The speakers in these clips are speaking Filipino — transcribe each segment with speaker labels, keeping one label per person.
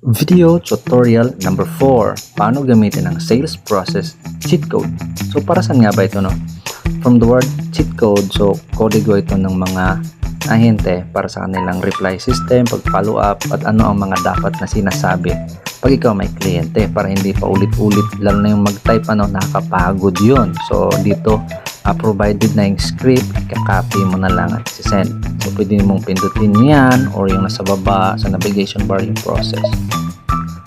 Speaker 1: Video tutorial number 4. Paano gamitin ang sales process cheat code. So para saan nga ba ito, no? From the word cheat code, so kodigo ito ng mga ahente para sa kanilang reply system, pag follow up, at ano ang mga dapat na sinasabi pag ikaw may kliyente, para hindi pa ulit-ulit, lalo na yung mag-type, nakakapagod yun. So dito provided na yung script, kakopy mo na lang at send. So pwede mong pindutin yan or yung nasa baba sa navigation bar yung process.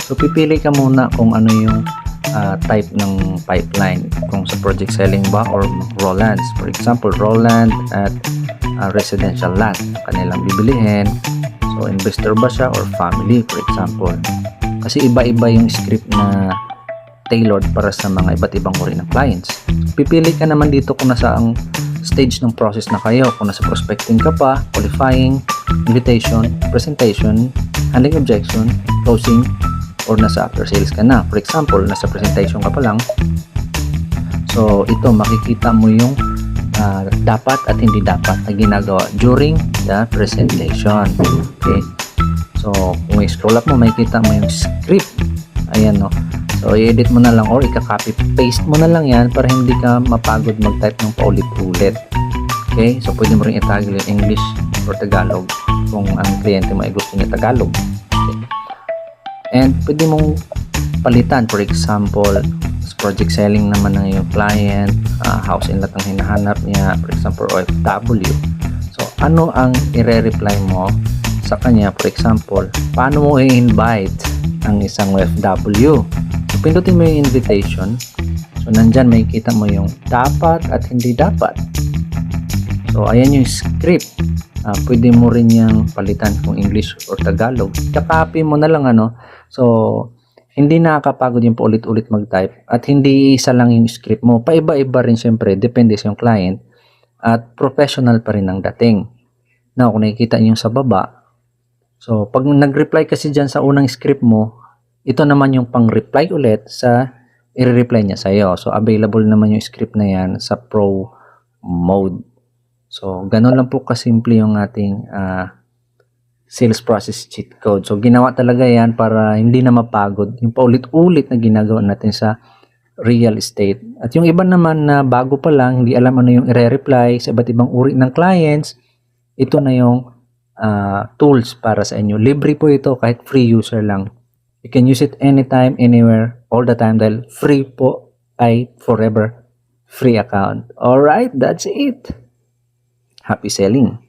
Speaker 1: So pipili ka muna kung ano yung type ng pipeline, kung sa project selling ba or Roland's. For example, Roland at residential land kanilang bibilihin. So investor ba siya or family, for example. Kasi iba-iba yung script na tailored para sa mga iba't ibang uri ng clients. Pipili ka naman dito kung nasa ang stage ng process na kayo, kung nasa prospecting ka pa, qualifying, invitation, presentation, handling objection, closing, or nasa after sales ka na. For example, nasa presentation ka pa lang. So ito, makikita mo yung dapat at hindi dapat na ginagawa during the presentation. Okay, so kung i-scroll up mo, makikita mo yung script. Ayan, no. So i-edit mo na lang or ika-copy paste mo na lang yan para hindi ka mapagod mag-type ng paulit-ulit. Okay, so pwede mo rin itagil yung English or Tagalog kung ang kliyente mo ay gusto niya Tagalog. Okay. And pwede mong palitan, for example, sa project selling naman ng yung client, house and lot ang hinahanap niya, for example, OFW. So ano ang i-reply mo sa kanya? For example, paano mo i-invite ang isang OFW? So pindutin mo yung invitation. So nandyan makikita mo yung dapat at hindi dapat. So ayan yung script. Pwede mo rin yung palitan kung English or Tagalog. Kakopy mo na lang, So hindi nakakapagod yung paulit-ulit mag-type at hindi isa lang yung script mo. Paiba-iba rin syempre, depende sa yung client at professional pa rin ang dating. Now kung nakikita niyo sa baba, so pag nag-reply kasi dyan sa unang script mo, ito naman yung pang-reply ulit sa i-reply niya sa'yo. So available naman yung script na yan sa pro mode. So ganun lang po kasimple yung ating sales process cheat code. So ginawa talaga yan para hindi na mapagod yung paulit-ulit na ginagawa natin sa real estate. At yung iba naman na bago pa lang, hindi alam ano yung i-reply sa iba't ibang uri ng clients, ito na yung tools para sa inyo. Libre po ito kahit free user lang. You can use it anytime, anywhere, all the time dahil free po ay forever free account. Alright, that's it. Happy selling!